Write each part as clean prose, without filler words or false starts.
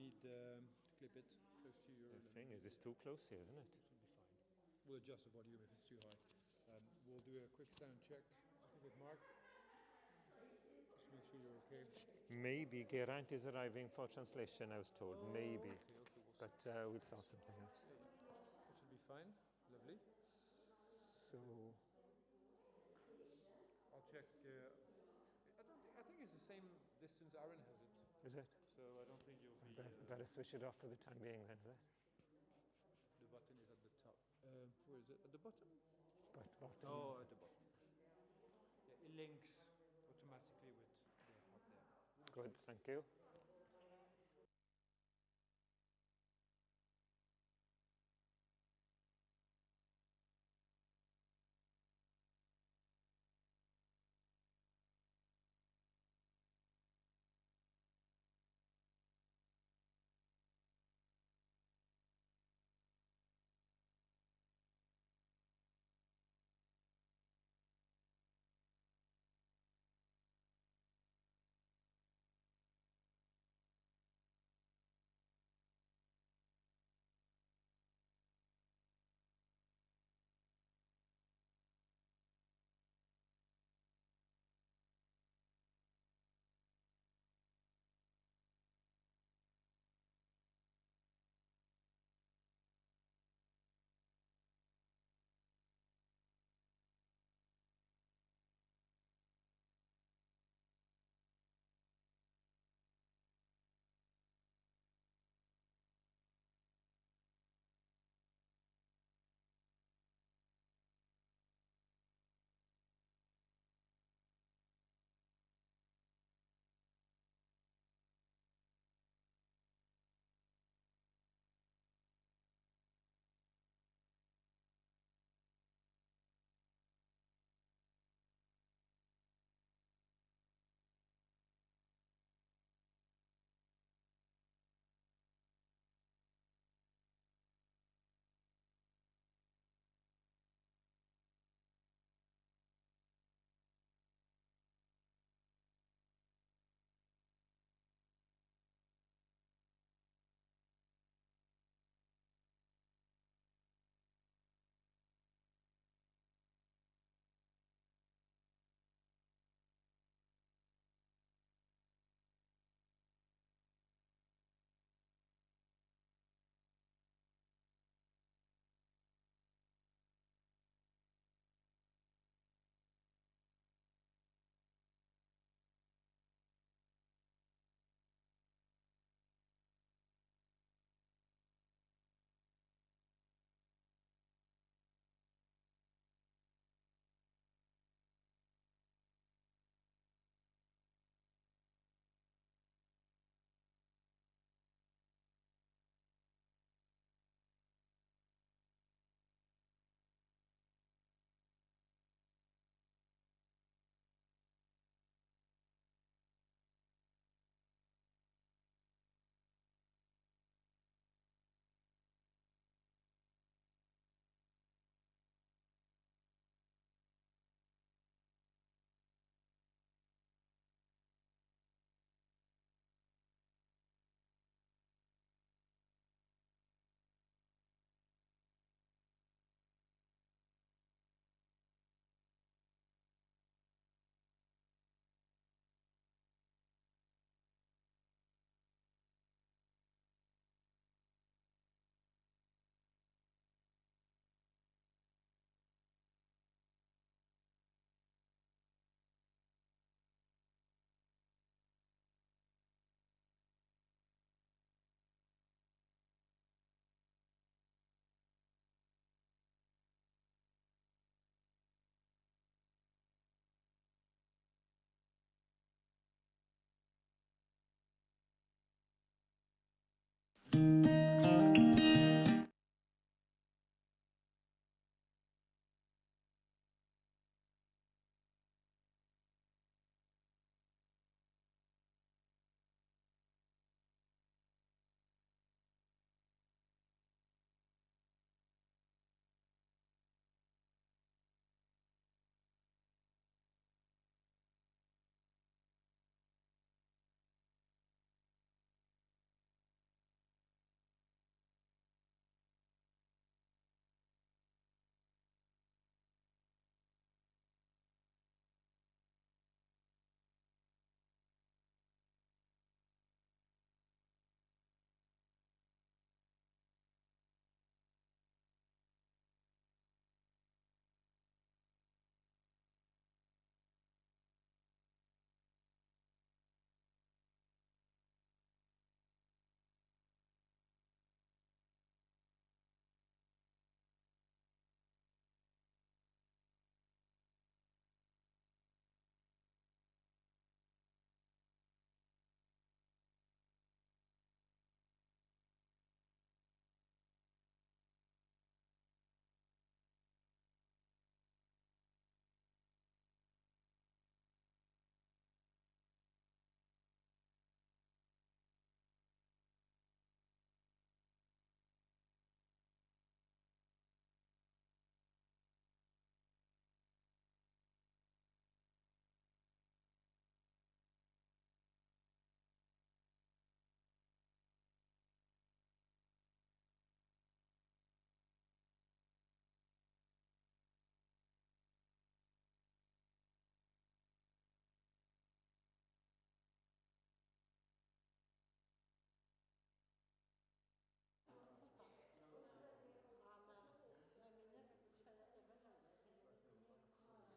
need to clip it close to your... The thing is, it's too close here, isn't it? It should be fine. We'll adjust the volume if it's too high. We'll do a quick sound check, I think with Mark. Just make sure you're okay. Maybe Geraint is arriving for translation, I was told. Maybe. Okay, we'll see. But we'll sort something out. That should be fine. Lovely. So... I'll check. I think it's the same distance Aaron has it. Is it? So I don't think you'll be... Better switch it off for the time being then, is it? The button is at the top. Where is it? At the bottom? Bottom. Oh, at the bottom. Yeah, it links automatically with the hub there. Good, thank you.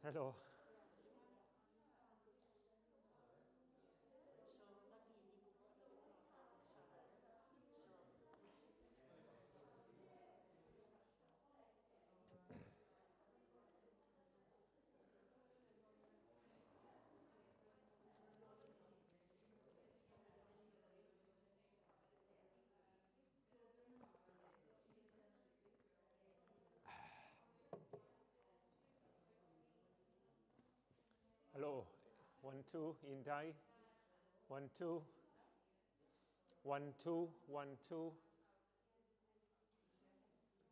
Helo. Helo. 1, 2, 1, 2. 1, 2. 1, 2, 1, 2.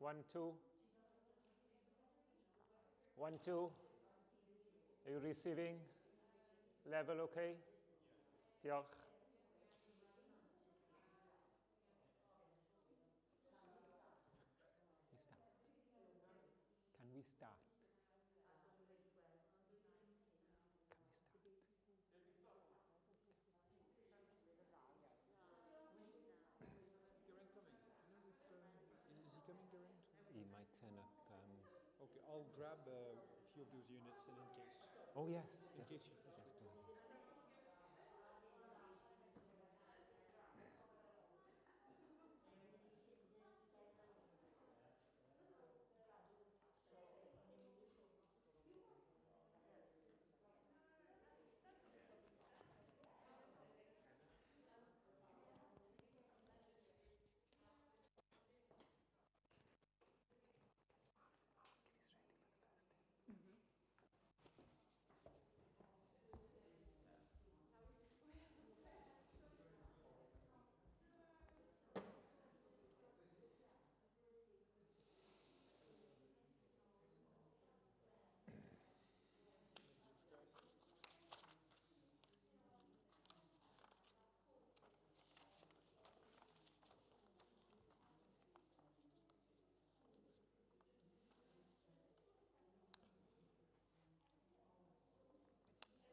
1, 2. 1, 2. Are you receiving? Level okay? Diolch. Can we start? Geraint coming? Do you know if, is he coming, Geraint? He might turn up. Okay, I'll grab a few of those units in case. Oh, yes. In yes. case you Yes, do.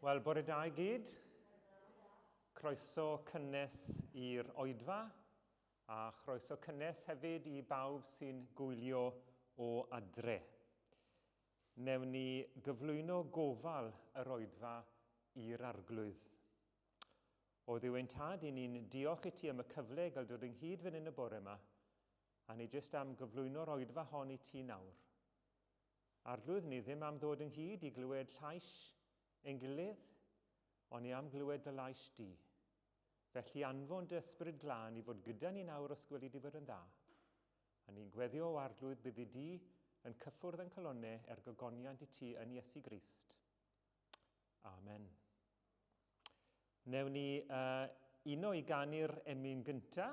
Wel, bore da I gyd. Croeso cynnes i'r Oedfa, a chroeso cynnes hefyd i bawb sy'n gwylio o adre. Newn ni gyflwyno gofal yr Oedfa i'r arglwydd. O ddiwyn tad, i ni'n diolch i ti am y cyfle gael dod ynghyd fan hyn y bore yma, a ni jyst am gyflwyno'r Oedfa hon i ti nawr. Arglwydd ni ddim am ddod ynghyd i glywed llais ein gilydd, ond ni am glywed dy lais di. Felly anfon dy ysbryd glân i fod gyda ni nawr os gweli di fod yn dda. A ni'n gweddio o arglwydd bydd i di yn cyffwrdd yn colonnau gogoniant i ti yn Iesu Grist. Amen. Newn ni uno i ganu'r emyn gynta.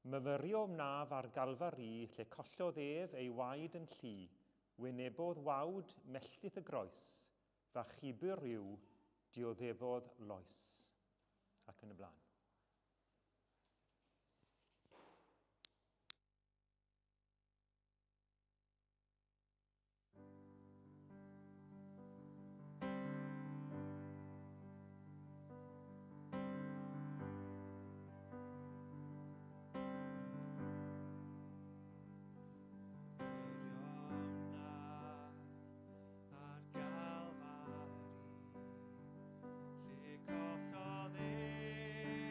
Myfyrio mnaf ar galfari lle collodd ef ei waed yn llu, wynebodd wawd melltith y groes, fa chibr ryw dioddefodd loes. Ac yn y blaen. Collodd ef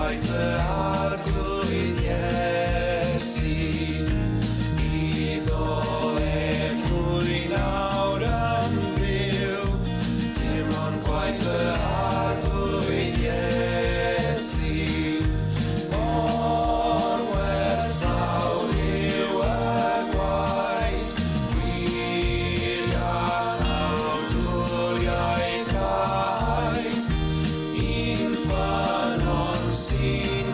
gwaith fy arglwydd Iesu, iddo efrwy nawr yn byw, dim ond gwaith fy arglwydd Iesu. O'r werthfawr yw y gwaith, wir iach awdwriaeth gaeth, un ffynon sy'n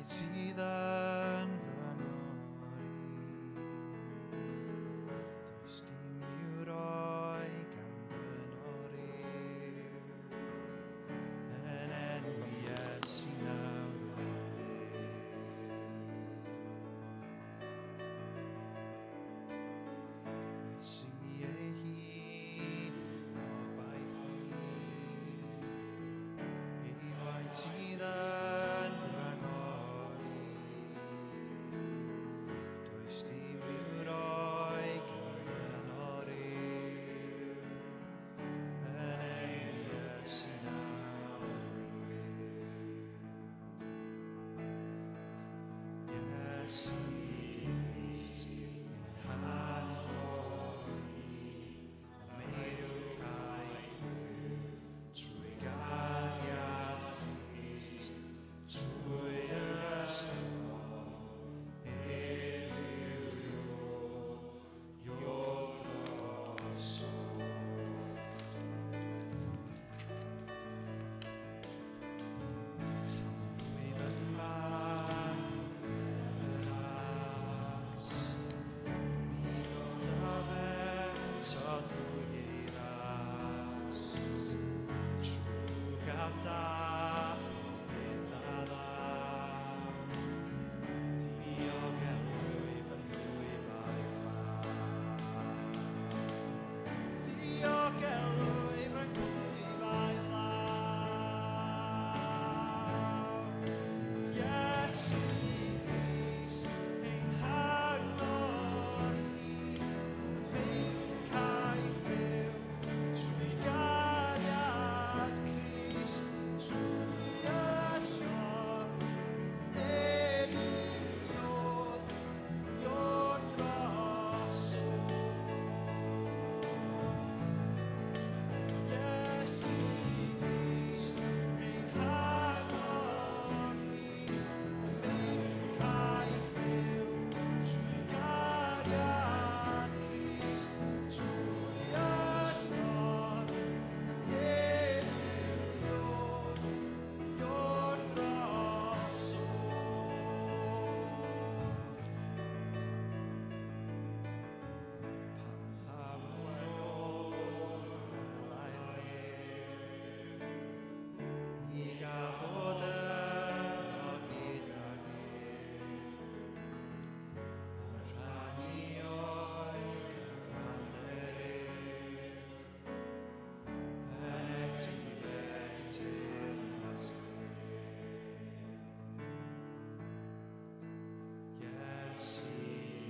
sydd yn fy ngori. Does dim i'w roi gan fy noriw, yn enw Iesu nawr wyliw. Iesu ei hun obaith ni, ei waed sydd yn fy ngori. Does dim i'w roi gan fy noriw, yn enw Iesu nawr wyliw. Iesu Grist, ein hanfod ni, y meirw caiff trwy gariad Crist, trwy ysgol, yw'r drosodd. Rwyf yn mag yn yr ars, mi ddod â feto drwy ei ras, trwy gael da beth a dda. Diogelwyf yn gwyfau law. Diogelwyf yn gwyfau law. Iesu Grist, ein hangor ni, y meirw caiff fyw, trwy gariad Crist, trwy ysgol, efyriod, yw'r drosodd. Iesu Grist, ein hangor ni, y meirw caiff fyw, trwy gariad Crist, trwy ysgol, efyriod, yw'r drosodd. Pan ddaw'n ôl gwelai'r lew, ni gafod yno gydag yn rhannu o'i gyflawnder yn etifedd teyrnas Iesu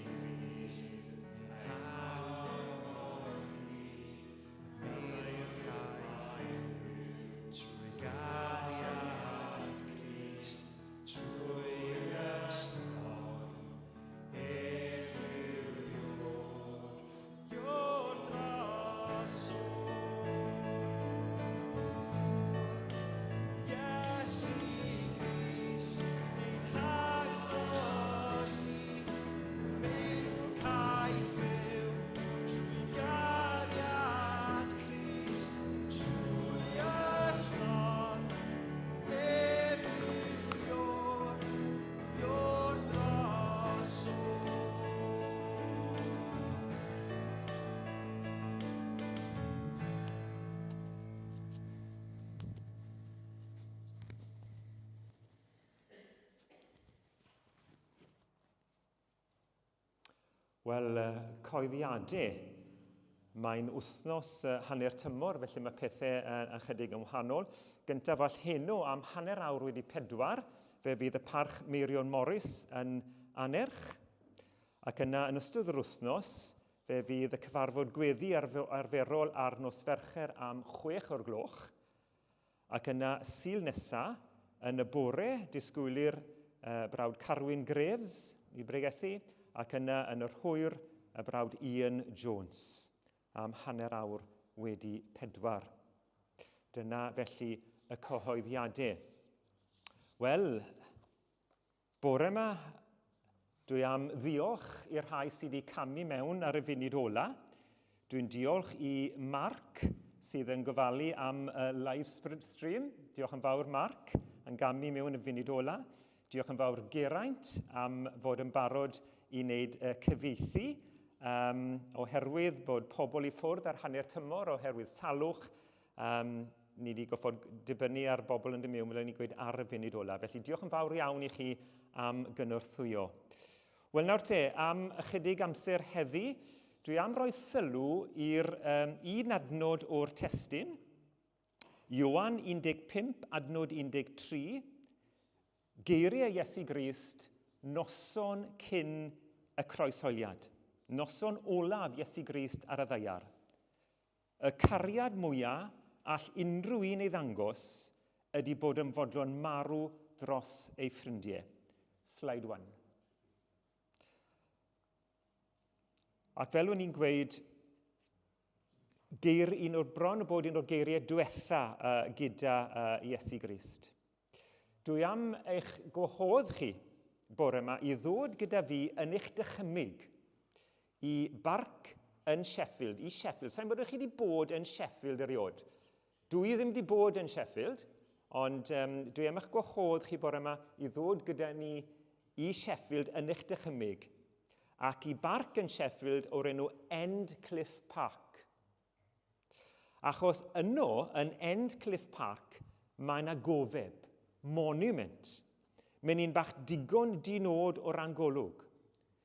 Grist, ein hangor ni, y meirw caiff fyw, trwy gariad Crist, trwy ysgol, efyriod, yw'r drosodd. Iesu Grist, ein hangor ni, y meirw caiff fyw, trwy gariad Crist, trwy ysgol, efyriod, yw'r drosodd. Wel, coeddiadau. Mae'n wythnos hanner tymor, felly mae pethau yn chydig yn wahanol. Gyntaf all henw am hanner awr wedi 4, fe fydd y parch Meirion Morris yn anerch. Ac yna yn ystod yr wythnos, fe fydd y cyfarfod gweddi arferol ar nos Fercher am 6 o'r gloch. Ac yna Sul nesa, yn y bore, disgwylir brawd Carwyn Greaves i bregethu, ac yna yn yr hwyr y brawd Ian Jones am hanner awr wedi 4. Dyna felly y cyhoeddiadau. Wel, bore yma, dwi am ddiolch i'r rhai sydd wedi camu mewn ar y funud ola. Dwi'n diolch i Mark sydd yn gofalu am live stream. Diolch yn fawr Mark yn gamu mewn y funud ola. Diolch yn fawr Geraint am fod yn barod i wneud cyfieithu, oherwydd bod pobl i ffwrdd ar hanner tymor, oherwydd salwch. Ni wedi goffod dibynnu ar bobl yn dymewn, fel ni gweud ar y funud ola. Felly diolch yn fawr iawn i chi am gynorthwyo. Wel nawr te, am ychydig amser heddi, dwi am roi sylw i'r un adnod o'r testun, Ioan 15, adnod 13, geiriau Iesu Grist, noson cyn y croeshoeliad. Noson olaf Iesu Grist ar y ddeiar. Y cariad mwyaf all unrhyw un ei ddangos ydy bod yn fodlon marw dros ei ffrindiau. Slide 1. Ac fel o'n i'n gweud, bron o bod un o'r geiriau diwetha gyda Iesu Grist. Dwi am eich gwahodd chi bore yma i ddod gyda fi yn eich dychymyg i barc yn Sheffield, i Sheffield. Sa'n bod chi wedi bod yn Sheffield erioed. Dwi ddim wedi bod yn Sheffield, ond dwi am eich gwahodd chi bore yma i ddod gyda ni i Sheffield yn eich dychymyg ac i barc yn Sheffield o'r enw Endcliffe Park. Achos yno, yn Endcliffe Park, mae yna gofeb, monument. Mae'n un bach digon dinod o ran golwg.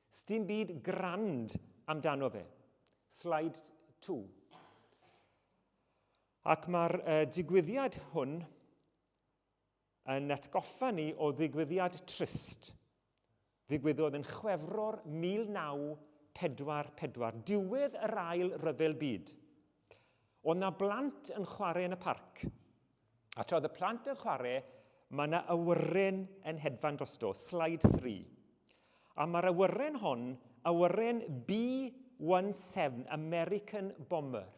Sdim byd grand amdano fe. Slide 2. Ac mae'r digwyddiad hwn yn atgoffa ni o ddigwyddiad trist. Ddigwyddodd yn Chwefror 1944, diwedd yr ail ryfel byd. Oedd yna blant yn chwarae yn y parc. A tra oedd y plant yn chwarae, mae yna awyren yn hedfan drosto, slide 3. A mae'r awyren hon, awyren B-17, American Bomber,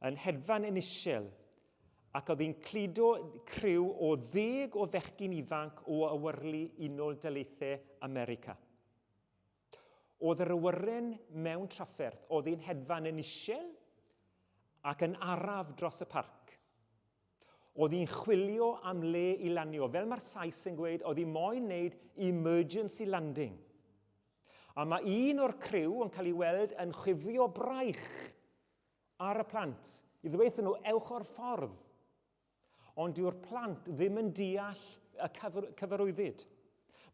yn hedfan yn isiel, ac oedd hi'n cludo criw o 10 o fechgyn ifanc o awyrlu Unol Daleithiau America. Oedd yr awyren mewn trafferth, oedd hi'n hedfan yn isiel ac yn araf dros y parc. Oedd hi'n chwilio am le i lanio. Fel mae'r Sais yn gweud, oedd hi moyn wneud emergency landing. A mae un o'r criw yn cael ei weld yn chwifio braich ar y plant, i ddweithio nhw, ewch o'r ffordd. Ond dyw'r plant ddim yn deall y cyfarwyddyd.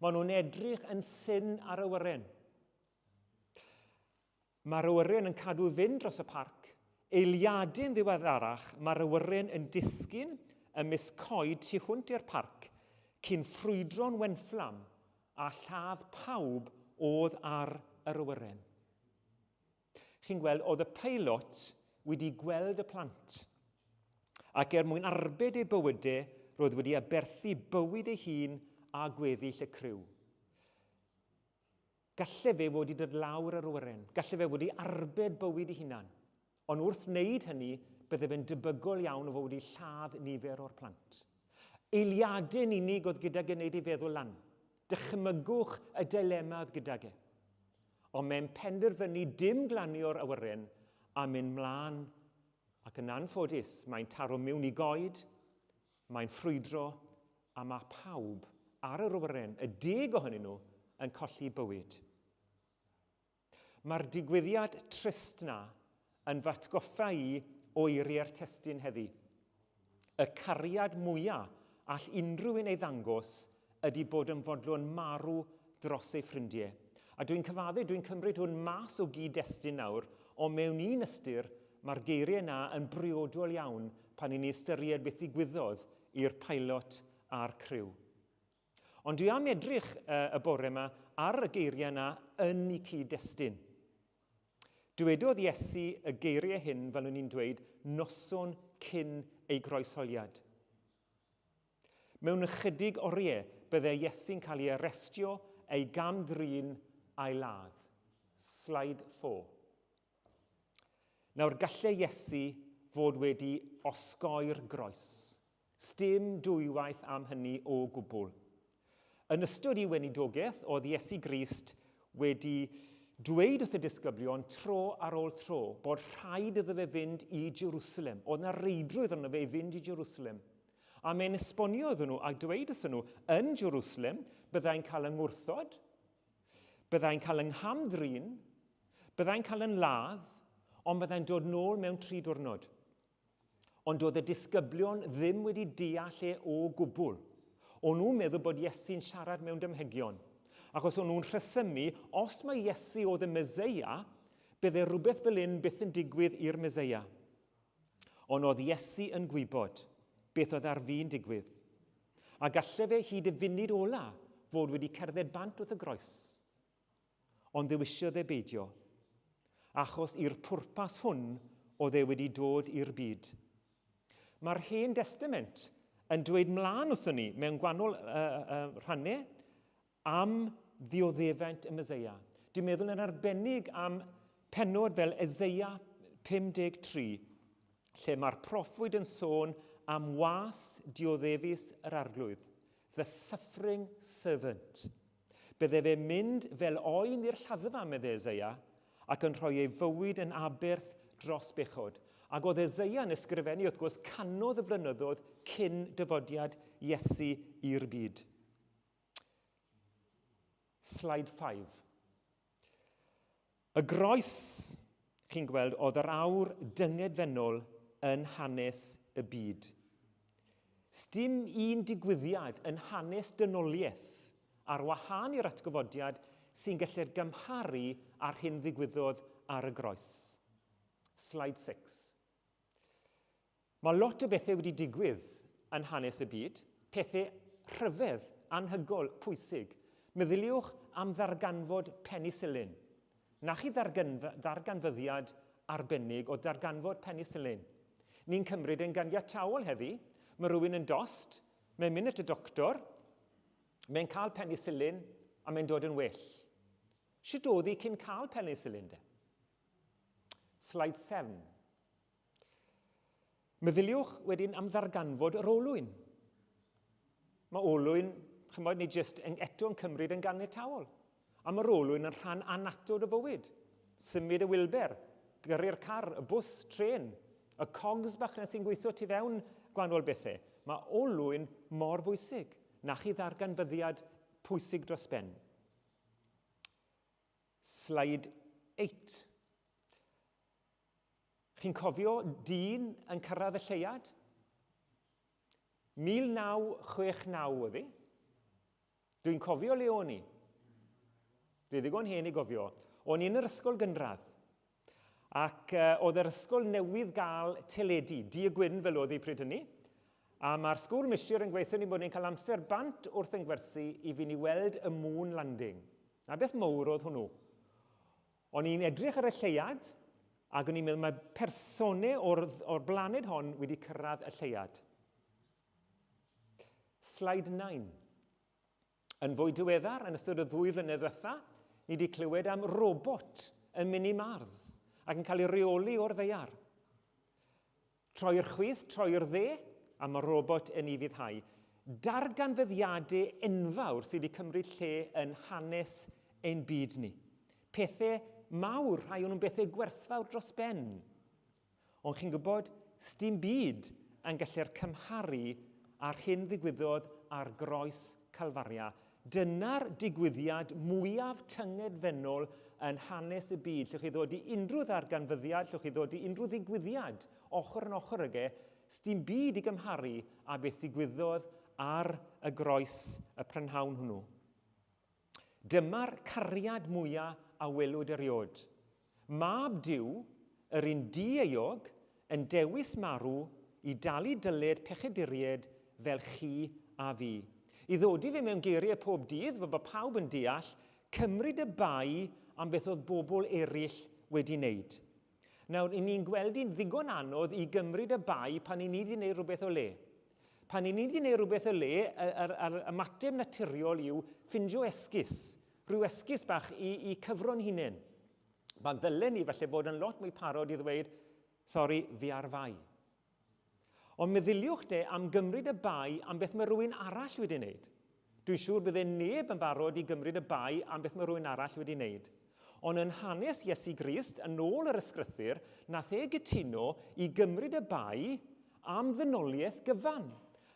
Maen nhw'n edrych yn syn ar y awyren. Mae'r awyren yn cadw fynd dros y parc. Eiliadau'n ddiweddarach, mae'r awyren yn disgyn ymysg coed tu hwnt i'r parc, cyn ffrwydro'n wenfflam a lladd pawb oedd ar yr awyren. Chi'n gweld, oedd y peilot wedi gweld y plant, ac mwyn arbed ei bywydau, roedd wedi aberthu bywyd ei hun a gweddill y criw. Galle fe fod i dod lawr yr awyren, galle fe fod i arbed bywyd ei hunan, ond wrth wneud hynny, bydde fe'n debygol iawn o fod i lladd nifer o'r plant. Eiliadau'n unig oedd gyda gwneud ei feddwl lan. Dychmygwch y dilema oedd gyda ge. Ond mae'n penderfynu dim glanio'r awyren a mynd mlaen, ac yn anffodus, mae'n taro mewn i goed, mae'n ffrwydro, a mae pawb ar yr awyren, y 10 ohonyn nhw, yn colli bywyd. Mae'r digwyddiad trist na yn fatgoffa i o eiriau'r testun heddi. Y cariad mwyaf all unrhyw un ei ddangos ydy bod yn fodlon marw dros ei ffrindiau. A dwi'n cyfaddu, dwi'n cymryd hwn mas o gyd-destun nawr, ond mewn un ystyr, mae'r geiriau yna yn briodol iawn pan ni'n ystyried beth ddigwyddodd i'r peilot a'r criw. Ond dwi am edrych y bore yma ar y geiriau yna yn eu cyd-destun. Dywedodd Iesu y geiriau hyn, fel o'n i'n dweud, noson cyn ei groesholiad. Mewn ychydig oriau, bydde Iesu'n cael ei arestio, ei gamdrin a'i ladd. Slide 4. Nawr, gallai Iesu fod wedi osgoi'r groes. Sdim dwywaith am hynny o gwbl. Yn ystod i weinidogaeth, oedd Iesu Grist wedi dweud wrth y disgyblion tro ar ôl tro bod rhaid iddo fe fynd i Jerusalem. Oedd yna reidrwydd arno fe i fynd i Jerusalem. A mae'n esbonio iddyn nhw a dweud wrthyn nhw, yn Jerusalem, byddai'n cael yng ngwrthod, byddai'n cael yng nghamdrin, byddai'n cael yn ladd, ond byddai'n dod nôl mewn 3 diwrnod. Ond doedd y disgyblion ddim wedi deall o gwbl. O'n nhw'n meddwl bod Iesu'n siarad mewn dymhegion. Achos o'n nhw'n rhesymu, os mae Iesu oedd y Meseia, bydde rhywbeth fel un byth yn digwydd i'r Meseia. Ond oedd Iesu yn gwybod beth oedd ar fi'n digwydd. A gallai fe hyd y funud ola fod wedi cerdded bant wrth y groes. Ond ddewisiodd e beidio. Achos i'r pwrpas hwn oedd e wedi dod i'r byd. Mae'r Hen Testament yn dweud mlaen wrthyn ni mewn gwahanol rhannau am ddioddefant y Meseia. Dwi'n meddwl yn arbennig am pennod fel Eseia 53, lle mae'r proffwyd yn sôn am was dioddefus yr arglwydd, the suffering servant. Bydde fe mynd fel oen i'r lladdfa, medde Eseia, ac yn rhoi ei fywyd yn aberth dros bechod. Ac oedd Eseia yn ysgrifennu, wrth gwrs, canodd y flynyddoedd cyn dyfodiad Iesu i'r byd. Slide 5. Y groes, chi'n gweld, oedd yr awr dyngedfennol yn hanes y byd. Sdim un digwyddiad yn hanes dynoliaeth ar wahân i'r atgyfodiad sy'n gallu'r gymharu ar hyn ddigwyddodd ar y groes. Slide 6. Mae lot o bethau wedi digwydd yn hanes y byd, pethau rhyfedd, anhygol, pwysig. Meddyliwch am ddarganfod penicillin. Na chi ddarganfyddiad arbennig o ddarganfod penicillin. Ni'n cymryd yn ganiatawol heddi, mae rhywun yn dost, mae'n mynd at y doctor, mae'n cael penicillin a mae'n dod yn well. Sut oedd hi cyn cael penicillin de? Slide 7. Meddyliwch wedyn am ddarganfod yr olwyn. Mae olwyn, chymod, ni jyst eto yn cymryd yn ganiatawol. A mae'r olwyn yn rhan anatod o fywyd. Symud y wilber, gyrru'r car, y bws, tren, y cogs bach sy'n gweithio tu fewn gwahanol bethau. Mae olwyn mor bwysig. Na chi ddarganfyddiad pwysig dros ben. Slide 8. Chi'n cofio dyn yn cyrraedd y Lleiad? 1969 oedd hi. Dwi'n cofio le o'n i. Dwi ddigon hen i gofio. O'n i yn yr ysgol gynradd. Ac oedd yr ysgol newydd gael teledu, di y gwyn fel oedd hi pryd hynny. A mae'r sgwr milltir yn gweithio ni bod ni'n cael amser bant wrth yn gwersi i fi ni weld y moon landing. A beth mawr oedd hwnnw. O'n i'n edrych ar y Lleiad, ac o'n i'n meddwl mae personau o'r blaned hon wedi cyrraedd y Lleiad. Slide 9. Yn fwy diweddar, yn ystod y 2 flynedd ddiwetha, ni wedi clywed am robot yn mynd i Mars ac yn cael ei reoli o'r ddaear. Troi'r chwith, troi'r dde, a mae'r robot yn ei fyddhau. Darganfyddiadau enfawr sydd wedi cymryd lle yn hanes ein byd ni. Pethau mawr, rhai o'n nhw'n bethau gwerthfawr dros ben. Ond chi'n gwybod, sdim byd yn gallu'r cymharu ar hyn ddigwyddodd ar groes Calfaria. Dyna'r digwyddiad mwyaf tyngedfennol yn hanes y byd, lle chi ddod i unrhyw ddarganfyddiad, lle chi ddod i unrhyw ddigwyddiad, ochr yn ochr age, sdim byd i gymharu a beth ddigwyddodd ar y groes y prynhawn hwnnw. Dyma'r cariad mwyaf a welwyd eriod. Mab Duw, yr un di-eog, yn dewis marw i dalu dyled pechaduried fel chi a fi. I ddodi fe mewn geiriau pob dydd, fe bod pawb yn deall, cymryd y bai am beth oedd bobl eraill wedi wneud. Nawr, ni'n gweld hi'n ddigon anodd i gymryd y bai pan ni'n wedi gwneud rhywbeth o le. Pan ni'n wedi gwneud rhywbeth o le, yr ymateb naturiol yw ffindio esgus. Rhyw esgus bach i cyfro'n hunain. Pan ddylen ni falle bod yn lot mwy parod i ddweud, sori, fi ar fai. Ond meddyliwch de am gymryd y bai am beth mae rhywun arall wedi wneud. Dwi'n siŵr bydde neb yn barod i gymryd y bai am beth mae rhywun arall wedi wneud. Ond yn hanes Iesu Grist, yn ôl yr ysgrythyr, nath e gytuno i gymryd y bai am ddynoliaeth gyfan.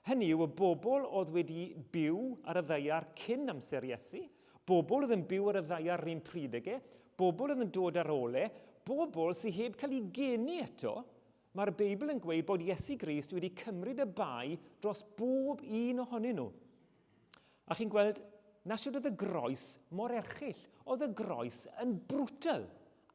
Hynny yw y bobl oedd wedi byw ar y ddeiar cyn amser Iesu, bobl oedd yn byw ar y ddeiar rhan pryd bobl oedd yn dod ar ole, bobl sydd heb cael ei geni eto, mae'r Beibl yn gweud bod Iesu Grist wedi cymryd y bai dros bob un ohonyn nhw. A chi'n gweld, na sydd oedd y groes mor erchill. Oedd y groes yn brutal.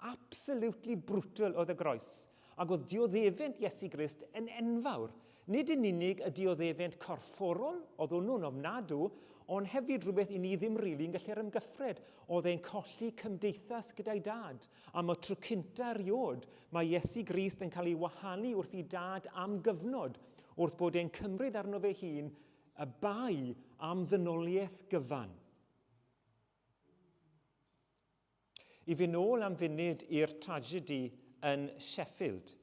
Absolutely brutal oedd y groes. Ac oedd dioddefent Iesu Grist yn enfawr. Nid yn unig y dioddefent corfforol, oedd hwnnw'n ofnadw, ond hefyd rhywbeth i ni ddim rili'n gallu'r ymgyffred. Oedd e'n colli cymdeithas gyda'i dad. A mae tro cynta eriod, mae Iesu Grist yn cael ei wahanu wrth ei dad am gyfnod, wrth bod e'n cymryd arno fe hun y bai am ddynoliaeth gyfan. I fynd nôl am funud i'r tragedi yn Sheffield.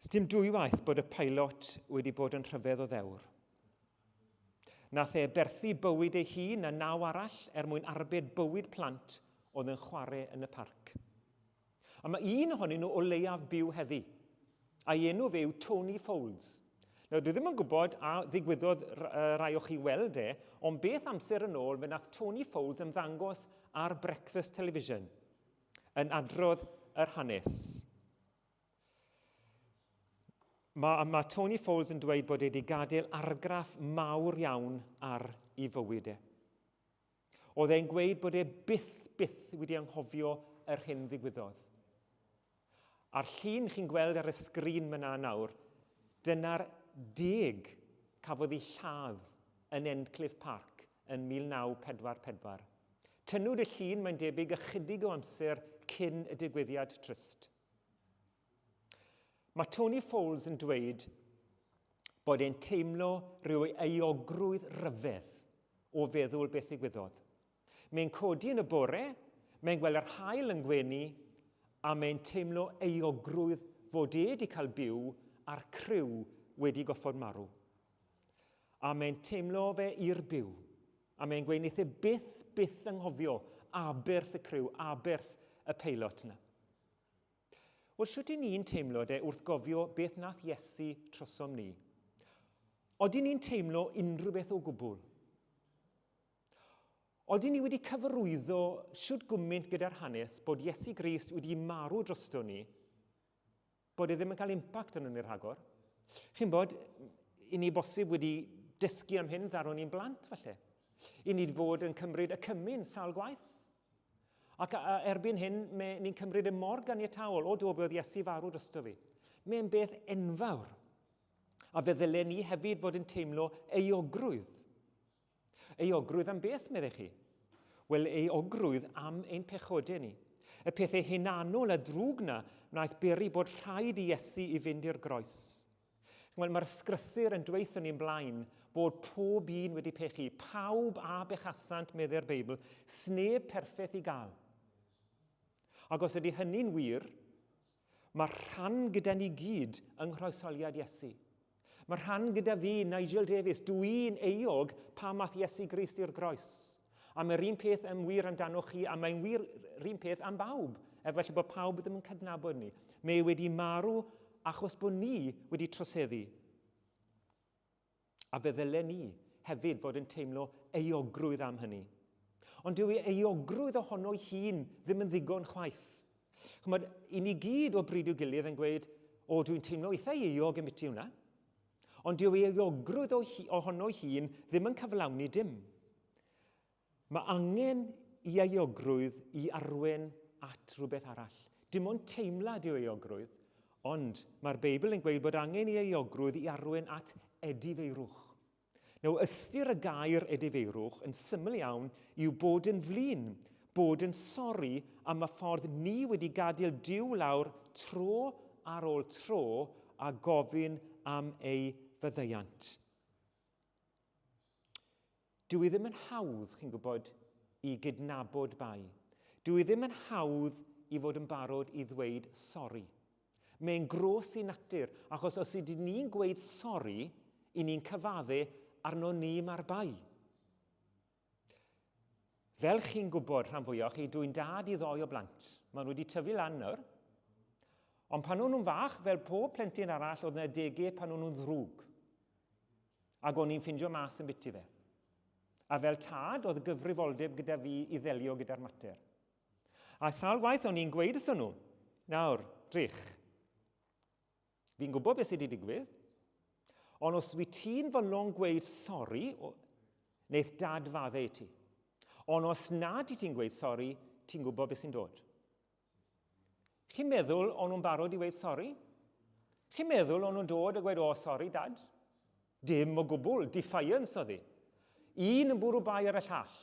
Dim dwywaith bod y pilot wedi bod yn rhyfedd o ddewr. Nath e berthu bywyd ei hun a 9 arall mwyn arbed bywyd plant oedd yn chwarae yn y parc. A mae un ohonyn nhw o leiaf byw heddi, a'i enw fe yw Tony Fowles. Nawr, dwi ddim yn gwybod a ddigwyddodd rai o'ch chi weld ond beth amser yn ôl fe nath Tony Fowles ymddangos ar Breakfast Television yn adrodd yr hanes. Mae Tony Fowles yn dweud bod wedi gadael argraff mawr iawn ar ei fywyd Oedd e'n gweud bod e byth wedi anghofio yr hyn ddigwyddodd. A'r llun chi'n gweld ar y sgrin myna nawr, dyna'r 10 cafodd ei lladd yn Endcliffe Park yn 1944. Tynnwyd y llun mae'n debyg ychydig o amser cyn y digwyddiad tryst. Mae Tony Fowles yn dweud bod e'n teimlo rhyw euogrwydd ryfedd o feddwl beth ddigwyddodd. Mae'n codi yn y bore, mae'n gweld yr haul yn gwenu, a mae'n teimlo euogrwydd fod e wedi cael byw a'r criw wedi goffod marw. A mae'n teimlo fe i'r byw. A mae'n gweud neith e byth anghofio aberth y criw, aberth y peilot yna. Wel, sut i ni'n teimlo wrth gofio beth nath Iesu trosom ni? Oedden ni'n teimlo unrhyw beth o gwbl? Oedden ni wedi cyfarwyddo siwt gwmynt gyda'r hanes bod Iesu Grist wedi marw drosto ni, bod e ddim yn cael impact yn ni'r rhagor? Chi'n bod, i ni bosib wedi dysgu am hyn ddaro ni'n blant, falle. I ni wedi bod yn cymryd y cymyn sawl gwaith. Ac erbyn hyn, ni'n cymryd y mor ganiataol o do oedd Iesu farw drosto fi. Mae'n beth enfawr. A fe ddylen ni hefyd fod yn teimlo euogrwydd. Euogrwydd am beth, meddech chi? Wel, euogrwydd am ein pechodau ni. Y pethau hunanol a drwg na wnaeth beri bod rhaid i Iesu i fynd i'r groes. Wel, mae'r sgrythyr yn dweithio ni'n blaen bod pob un wedi pechu. Pawb a bechasant, medde'r Beibl, sneb perffaith i gael. Ac os ydy hynny'n wir, mae rhan gyda ni gyd yng nghroesoliad Iesu. Mae rhan gyda fi, Nigel Davies, dwi'n euog pa math Iesu Grist i'r groes. A mae'r un peth yn wir amdano chi, a mae'n wir un peth am bawb, efallai bod pawb ddim yn cydnabod ni. Mae wedi marw achos bod ni wedi troseddu. A fe ddylen ni hefyd fod yn teimlo euogrwydd am hynny. Ond dyw euogrwydd ohono hun ddim yn ddigon chwaith. Chymod, i ni gyd o bryd i'w gilydd yn gweud, dwi'n teimlo eitha euog yn biti hwnna. Ond dyw euogrwydd ohono hun ddim yn cyflawni dim. Mae angen i euogrwydd i arwen at rhywbeth arall. Dim ond teimlad yw euogrwydd, ond mae'r Beibl yn gweud bod angen i euogrwydd i arwen at edifeirwch. Nawr, ystyr y gair edifeirwch yn syml iawn yw bod yn flin, bod yn sori am y ffordd ni wedi gadael Duw lawr tro ar ôl tro a gofyn am ei fyddeiant. Dyw i ddim yn hawdd, chi'n gwybod, i gydnabod bai. Dyw i ddim yn hawdd i fod yn barod i ddweud sori. Mae'n gros i natur, achos os ydyn ni'n gweud sori, i ni'n cyfaddu arno ni mae'r bai. Fel chi'n gwybod rhan fwyaf chi, dwi'n dad i ddoi o blant. Maen nhw wedi tyfu lan nawr. Ond pan o'n nhw'n fach, fel pob plentyn arall, oedd yna adegau pan o'n nhw'n ddrwg. Ac o'n i'n ffindio mas yn biti fe. A fel tad, oedd gyfrifoldeb gyda fi i ddelio gyda'r mater. A sawl gwaith o'n i'n gweud wrthyn nhw, nawr, drych, fi'n gwybod beth sydd wedi digwydd, ond os wyt ti'n fodlon gweud sori, wneith dad faddau i ti. Ond os nad i ti'n gweud sori, ti'n gwybod beth sy'n dod. Chi'n meddwl o'n nhw'n barod i weid sori? Chi'n meddwl o'n nhw'n dod a gweud, o, sori, dad? Dim o gwbl, defiance oedd hi. Un yn bwrw bai ar y llall.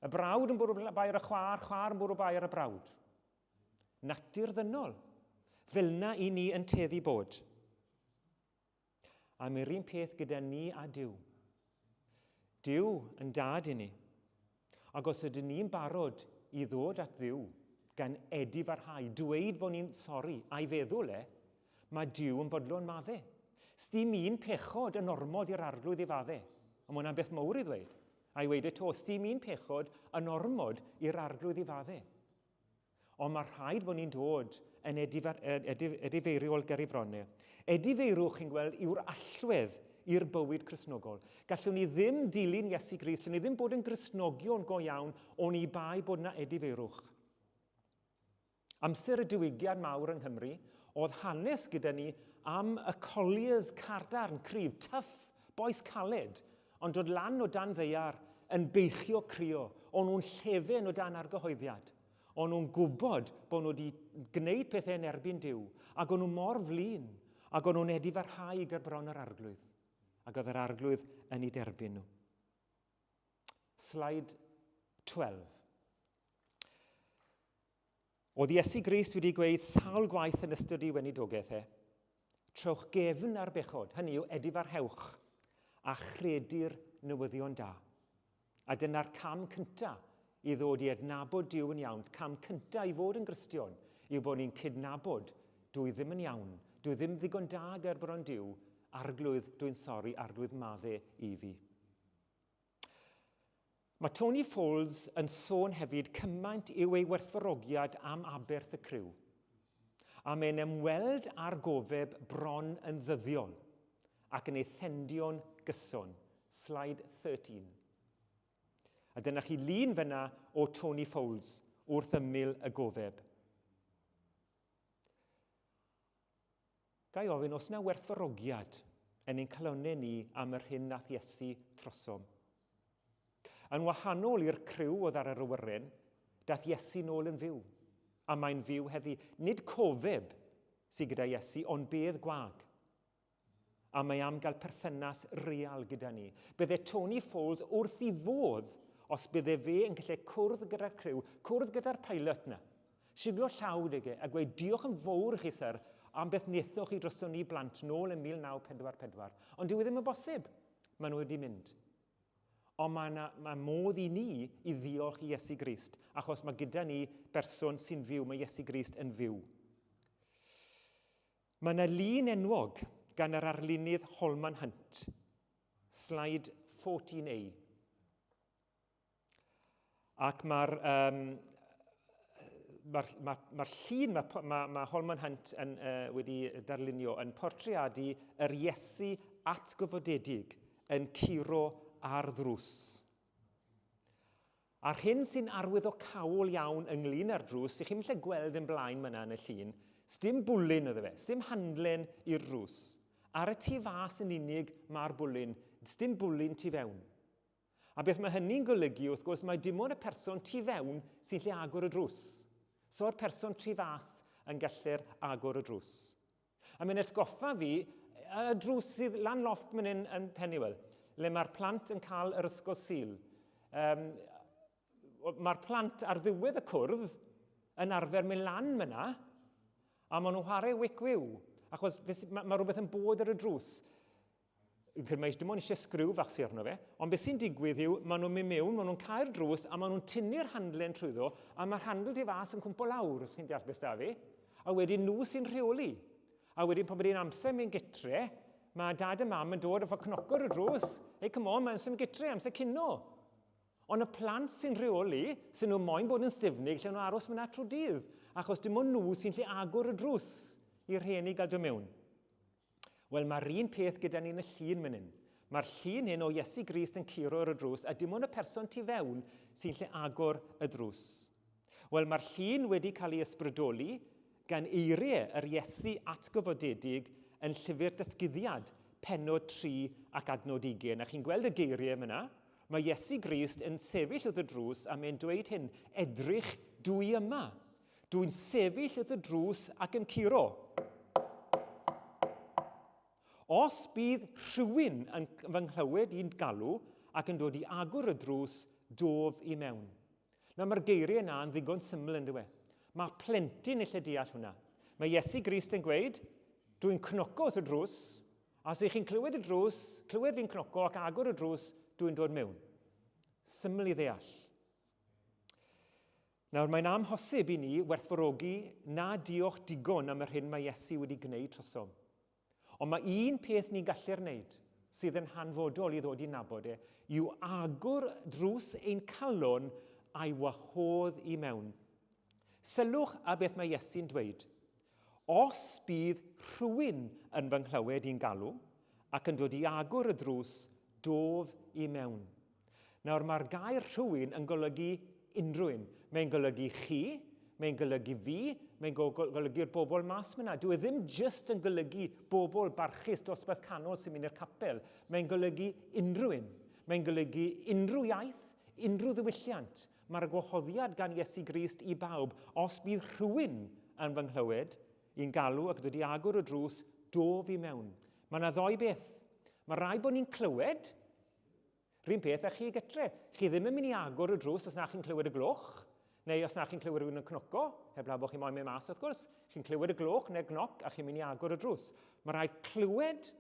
Y brawd yn bwrw bai ar y chwa'r yn bwrw bai ar y brawd. Natur ddynol. Fel na i ni yn teddu bod. A mae'r un peth gyda ni a Duw. Duw yn dad i ni. Ac os ydyn ni'n barod i ddod at Dduw, gan edifarhau, dweud bod ni'n sori, a'i feddwl mae Duw yn fodlon maddau. Sdim un pechod yn ormod i'r arglwydd i faddau. Ond mae hwnna'n beth mawr i ddweud. A'i weid to, sdim un pechod yn ormod i'r arglwydd i faddau. Ond mae rhaid bod ni'n dod yn edifeiriol gerifronnau. Edifeirwch, chi'n gweld, yw'r allwedd i'r bywyd Cristnogol. Gallwn ni ddim dilyn Iesu Grist, gallwn ni ddim bod yn Gristnogion go iawn o'n i bai bod yna edifeirwch. Amser y diwygiad mawr yng Nghymru, oedd hanes gyda ni am y colliers cardarn, cryf, tyff, boes caled, ond dod lan o dan ddeiar yn beichio crio, o'n nhw'n llefen o dan argyhoeddiad, o'n nhw'n gwybod bod nhw wedi gwneud pethau yn erbyn Duw, ac o'n nhw mor flin, ac o'n nhw'n edifarhau gyda bron yr arglwydd, ac oedd yr arglwydd yn ei derbyn nhw. Slaid 12. Oedd Iesu Grist wedi gweud sawl gwaith yn ystod ei weinidogaeth trowch gefn ar bechod, hynny yw edifarhewch, a chredu'r newyddion da. A dyna'r cam cyntaf i ddod i adnabod Duw yn iawn. Cam cyntaf i fod yn Gristion yw bod ni'n cydnabod dwi ddim yn iawn, dwi ddim ddigon da ger bron Duw, arglwydd, dwi'n sori, arglwydd maddau i fi. Mae Tony Foles yn sôn hefyd cymaint yw ei werthfawrogiad am aberth y criw. A mae'n ymweld â'r gofeb bron yn ddyddiol ac yn ei thendion gyson. Slide 13. A dyna chi lun fyna o Tony Foles wrth ymyl y gofeb. Gai ofyn, os yna werthfawrogiad yn ein calonnau ni am yr hyn nath Iesu trosom? Yn wahanol i'r criw oedd ar yr awyren, dath Iesu nôl yn fyw. A mae'n fyw heddi. Nid cofeb sydd gyda Iesu, ond bedd gwag. A mae am gael perthynas real gyda ni. Bydde Tony Foles wrth i fodd os bydde fe yn gallu cwrdd gyda'r criw, cwrdd gyda'r pilot na. Siglo llaw dege a gweud diolch yn fawr i chi, sir, am beth wnaethoch chi drosto ni blant nôl yn 1944. Ond dyw e ddim yn bosib. Maen nhw wedi mynd. Ond mae modd i ni i ddiolch i Iesu Grist, achos mae gyda ni berson sy'n fyw, mae Iesu Grist yn fyw. Mae yna lun enwog gan yr arlunydd Holman Hunt. Slide 14a. Ac mae'r llun mae Holman Hunt wedi darlunio yn portreadu yr Iesu atgyfodedig yn curo ar ddrws. A'r hyn sy'n arwydd o cawl iawn ynglyn â'r drws, i chi'n gallu gweld yn blaen myna yn y llun, sdim bwlyn iddo fe, sdim handlen i'r drws. Ar y tu fas yn unig mae'r bwlyn, sdim bwlyn tu fewn. A beth mae hynny'n golygu, wrth gwrs, mae dim ond y person tu fewn sy'n lle agor y drws. So'r person tu fas yn gallu'r agor y drws. A mae'n atgoffa fi, y drws sydd lan loft mynd yn Pennywell, le mae'r plant yn cael yr ysgol Sul. Mae'r plant ar ddiwedd y cwrdd yn arfer mynd lan myna, a maen nhw'n chwarae wic-wiw, achos mae rhywbeth yn bod ar y drws. Mae dim ond eisiau sgriw fach sy'n arno fe, ond beth sy'n digwydd yw, maen nhw'n mynd mewn, maen nhw'n cael drws, a maen nhw'n tynnu'r handlen trwyddo, a mae'r handl di fas yn cwmpo lawr, os chi'n deall beth da fi, a wedyn nhw sy'n rheoli. A wedyn, pan bod i'n amser mynd gytre, mae dad a mam yn dod a fod cnocor y drws. Ei, come on, mae'n amser gytre, amser cino. Ond y plant sy'n rheoli, sy'n nhw moyn bod yn stifnig, lle nhw aros fyna trwy dydd. achos dim ond nhw sy'n lle agor y drws i'r rhieni gael dod mewn. Wel, mae'r un peth gyda ni yn y llun fan hyn. Mae'r llun hyn o Iesu Grist yn curo ar y drws, a dim ond y person tu fewn sy'n lle agor y drws. Wel, mae'r llun wedi cael ei ysbrydoli gan eiriau yr Iesu atgyfodedig yn llyfr datguddiad pennod 3 ac adnod 20. A chi'n gweld y geiriau yma. Mae Iesu Grist yn sefyll wrth y drws a mae'n dweud hyn, edrych dwi yma. Dwi'n sefyll wrth y drws ac yn curo. Os bydd rhywun yn fy nghlywed i'n galw ac yn dod i agor y drws, dof i mewn. Nawr mae'r geiriau yna yn ddigon syml yn dweud. Mae plentyn lle deall hwnna. Mae Iesu Grist yn gweud, dwi'n cnoco wrth y drws, a os ych chi'n clywed y drws, clywed fi'n cnoco ac agor y drws, dwi'n dod mewn. Syml i ddeall. Nawr mae'n amhosib i ni werthfawrogi na diolch digon am yr hyn mae Iesu wedi gwneud trosom. Ond mae un peth ni'n gallu'r wneud sydd yn hanfodol i ddod i nabod yw agor drws ein calon a'i wahodd i mewn. Sylwch a beth mae Iesu'n dweud. Os bydd rhywun yn fy nghlywed i'n galw ac yn dod i agor y drws, dof i mewn. Nawr mae'r gair rhywun yn golygu unrhyw un. Mae'n golygu chi, mae'n golygu fi, mae'n golygu'r bobl mas myna. Dwi ddim jyst yn golygu bobl barchus dosbarth canol sy'n mynd i'r capel. Mae'n golygu unrhyw un. Mae'n golygu unrhyw iaith, unrhyw ddiwylliant. Mae'r gwahoddiad gan Iesu Grist i bawb. Os bydd rhywun yn fy nghlywed i'n galw ac dod i agor y drws, dof i mewn. Mae yna ddoi beth. Mae rai bod ni'n clywed, rhywun peth a chi gytre. Chi ddim yn mynd i agor y drws os na chi'n clywed y gloch, neu os na chi'n clywed rhywun yn cnoco, heblaw bod chi'n moyn mynd mas wrth gwrs, chi'n clywed y gloch neu gnoc a chi'n mynd i agor y drws. Mae rhaid clywed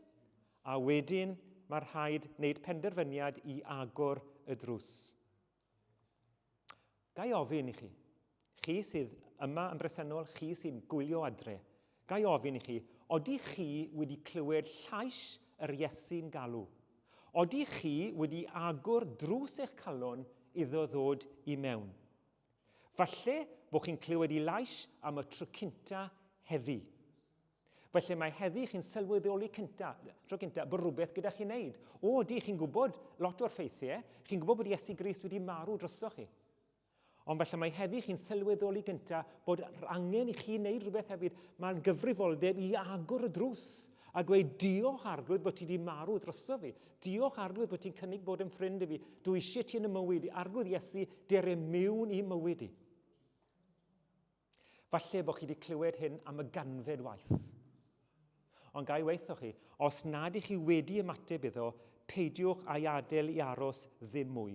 a wedyn mae rhaid wneud penderfyniad i agor y drws. Gai ofyn i chi, chi sydd yma yn bresennol, chi sy'n gwylio adre, gai ofyn i chi, odi chi wedi clywed llais yr Iesu'n galw? Odi chi wedi agor drws eich calon iddo ddod i mewn? Falle bod chi'n clywed i lais am y tro cynta heddi. Felly mae heddi chi'n sylweddoli tro cynta bod rhywbeth gyda chi'n neud. O, di chi'n gwybod lot o'r ffeithiau, chi'n gwybod bod Iesu Grist wedi marw drosoch chi. Ond felly mae heddi chi'n sylweddoli gynta bod angen i chi wneud rhywbeth hefyd. Mae'n gyfrifoldeb i agor y drws a gweud diolch arglwydd bod ti wedi marw droso fi. Diolch arglwydd bod ti'n cynnig bod yn ffrind i fi. Dwi eisiau ti yn y mywyd i. Arglwydd Iesu, dere mewn i mywyd i. Falle bod chi wedi clywed hyn am y ganfed waith. Ond gai weithio chi, os nad ych chi wedi ymateb iddo, peidiwch a'i adael i aros ddim mwy.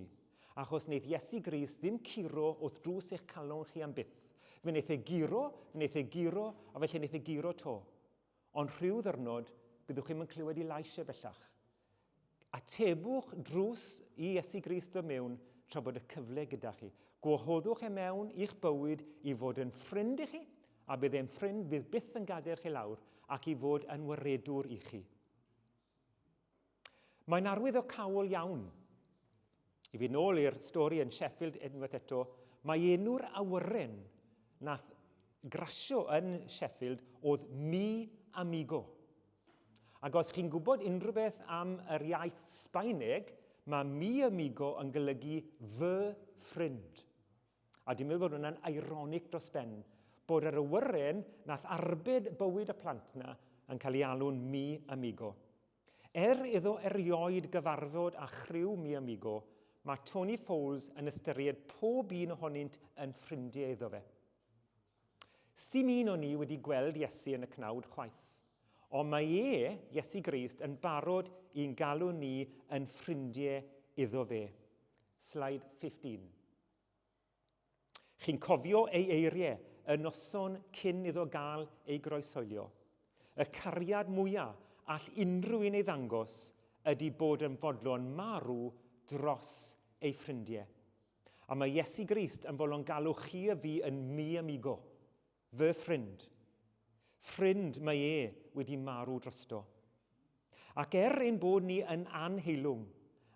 Achos wneith Iesu Grist ddim curo wrth drws eich calon chi am byth. Fe wneith e guro, a felly wneith e guro to. Ond rhyw ddyrnod, byddwch chi'n clywed i laisiau bellach. Atebwch drws i Iesu Grist o mewn tra bod y cyfle gyda chi. Gwahoddwch e mewn i'ch bywyd i fod yn ffrind i chi, a bydd e'n ffrind bydd byth yn gadael chi lawr, ac i fod yn waredwr i chi. Mae'n arwydd o cawl iawn. I fi nôl i'r stori yn Sheffield unwaith eto, mae enw'r awyren nath grasio yn Sheffield oedd Mi Amigo. Ac os chi'n gwybod unrhyw beth am yr iaith Sbaeneg, mae Mi Amigo yn golygu fy ffrind. A dwi'n meddwl bod hwnna'n ironic dros ben, bod yr awyren nath arbed bywyd y plant na yn cael ei alw'n Mi Amigo. Iddo erioed gyfarfod a chriw Mi Amigo, mae Tony Fowles yn ystyried pob un ohonynt yn ffrindiau iddo fe. Sdim un o ni wedi gweld Iesu yn y cnawd chwaith, ond mae Iesu Grist, yn barod i'n galw ni yn ffrindiau iddo fe. Slide 15. Chi'n cofio ei eiriau y noson cyn iddo gael ei groesolio. Y cariad mwyaf all unrhyw un ei ddangos ydy bod yn fodlon marw dros ei ffrindiau. A mae Iesu Grist yn fodlon galw chi a fi yn Mi Amigo, fy ffrind. Ffrind mae wedi marw drosto. Ac ein bod ni yn anheilwng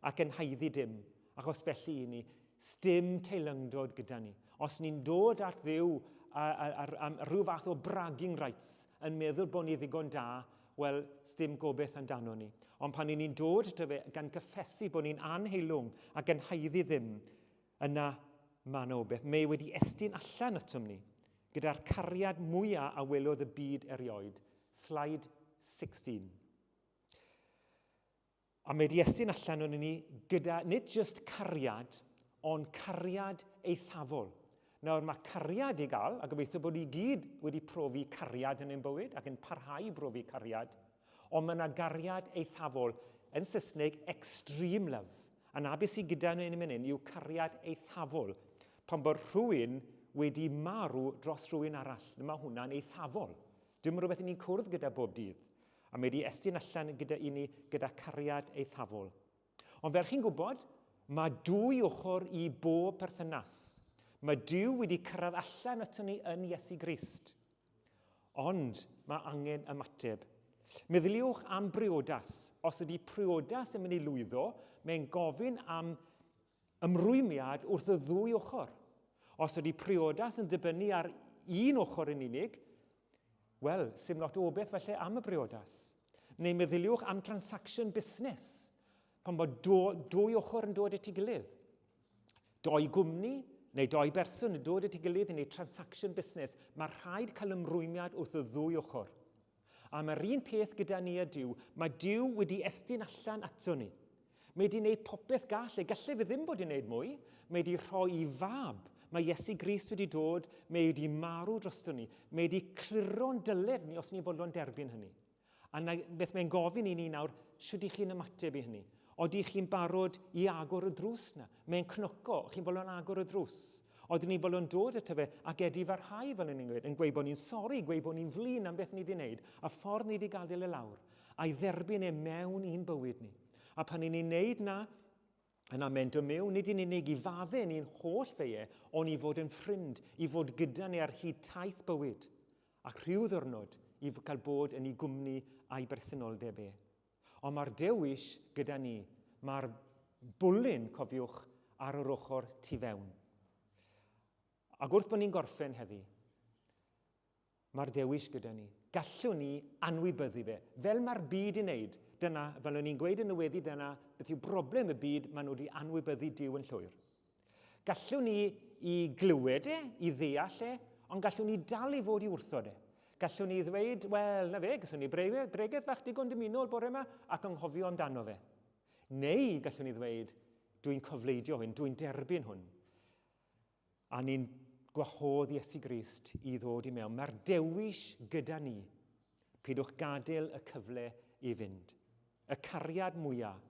ac yn haeddu dim, achos felly i ni, sdim teilyngdod gyda ni. Os ni'n dod at Dduw rhyw fath o bragging rights yn meddwl bod ni ddigon da, wel, sdim gobeith amdano ni. Ond pan ni'n dod dy fe gan gyffesu bod ni'n anheilwng ac yn haeddu ddim, yna mae yna obeth. Mae wedi estyn allan atom ni, gyda'r cariad mwyaf a welodd y byd erioed. Slide 16. A mae wedi estyn allan o'n ni gyda nid just cariad, ond cariad eithafol. Nawr mae cariad i gael, a gobeithio bod ni gyd wedi profi cariad yn ein bywyd ac yn parhau brofi cariad, ond mae yna gariad eithafol, yn Saesneg extreme love. A na beth sydd gyda nhw yn mynd yw cariad eithafol. Pan bod rhywun wedi marw dros rhywun arall, mae hwnna'n eithafol. Dim rhywbeth ni'n cwrdd gyda bob dydd. A mae wedi estyn allan gyda ni gyda cariad eithafol. Ond fel chi'n gwybod, mae dwy ochr i bob perthynas. Mae Duw wedi cyrraedd allan ato ni yn Iesu Grist. Ond mae angen ymateb. Meddyliwch am briodas. Os ydy priodas yn mynd i lwyddo, mae'n gofyn am ymrwymiad wrth y ddwy ochr. Os ydy priodas yn dibynnu ar un ochr yn unig, wel, sim lot o obeth felly am y briodas. Neu meddyliwch am transaction busnes, pan bod dwy ochr yn dod at ei gilydd. Doi gwmni neu doi berson yn dod at ei gilydd yn ei transaction busnes, mae rhaid cael ymrwymiad wrth y ddwy ochr. A mae'r un peth gyda ni a Duw, mae Duw wedi estyn allan ato ni. Mae wedi gwneud popeth gall, gallai fe ddim bod wedi gwneud mwy. Mae wedi rhoi i fab. Mae Iesu Grist wedi dod, mae wedi marw drosto ni. Mae wedi cliro'n dyled ni os ni fodlon derbyn hynny. A beth mae'n gofyn i ni nawr, siwr i chi'n ymateb i hynny? Oeddi chi'n barod i agor y drws na? Mae'n cnoco, chi'n fodlon agor y drws. Oedden ni fodlon dod ato fe ac edi farhau fel ni'n gweud, yn gweud bod ni'n sori, gweud bod ni'n flin am beth ni wedi gwneud, a ffordd ni wedi gadael y lawr, a'i dderbyn e mewn i'n bywyd ni. A pan ni'n gwneud na, yna mae'n dod mewn, nid i'n unig i fadde ni'n holl feie, ond i fod yn ffrind, i fod gyda ni ar hyd taith bywyd, ac rhyw ddwrnod i cael bod yn ei gwmni a'i bersenoldeb e. Ond mae'r dewis gyda ni, mae'r bwlyn, cofiwch, ar yr ochr tu fewn. Ac wrth bod ni'n gorffen heddi, mae'r dewis gyda ni. Gallwn ni anwybyddu fe, fel mae'r byd yn wneud. Dyna, fel o'n i'n gweud yn newyddi, dyna beth yw broblem y byd, maen nhw wedi anwybyddu Duw yn llwyr. Gallwn ni i glywed e, i ddeall e, ond gallwn ni dal i fod i wrthod e. Gallwn ni ddweud, wel, na fe, gallwn ni bregeth fach digon dymunol bore yma ac anghofio amdano fe. Neu gallwn ni ddweud, dwi'n cofleidio hyn, dwi'n derbyn hwn. A ni'n gwahodd Iesu Grist i ddod i mewn. Mae'r dewis gyda ni. Pidwch gadael y cyfle i fynd. Y cariad mwyaf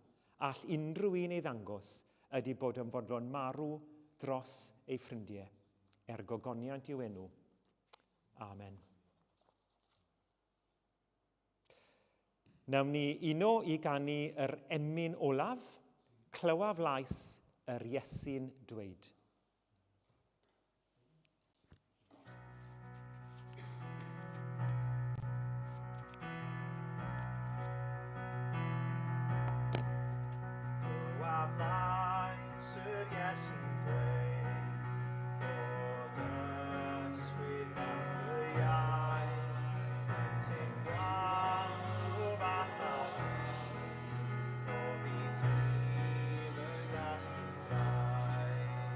all unrhyw un ei ddangos ydy bod yn fodlon marw dros ei ffrindiau. Gogoniant i'w enw. Amen. Nawn ni uno i ganu yr emyn olaf, clywaf lais yr Iesu'n dweud. Clywaf lais yr Iesu'n dweud, fod ysbryd mewn y iau, plentyn blant o fata fi, fo fi tîm yn gallu ddau.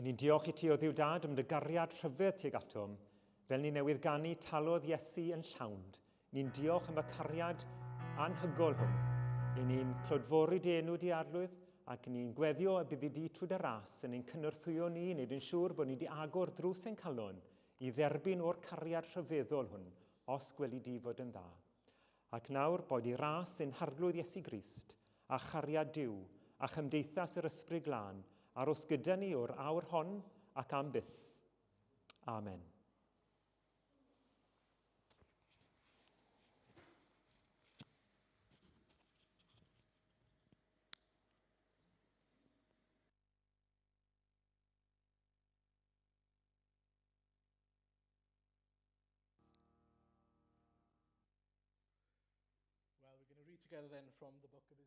I ni'n diolch i ti o ddiw dad am dy gariad rhyfedd tuag atom, fel ni newydd ganu talodd Iesu yn llawnd. Ni'n diolch am y cariad anhygol hwn. I ni'n clodfori dy enw di arglwydd, ac ni'n gweddio y byddi di trwy dy ras yn ein cynnwrthwyo ni, wneud yn siŵr bod ni wedi agor drws ein calon i dderbyn o'r cariad rhyfeddol hwn, os gweli di fod yn dda. Ac nawr bod i ras ein harglwydd Iesu Grist, a chariad Duw, a chymdeithas yr ysbryd glân, aros gyda ni o'r awr hon ac am byth. Amen. Well, we're going to read together then from the book of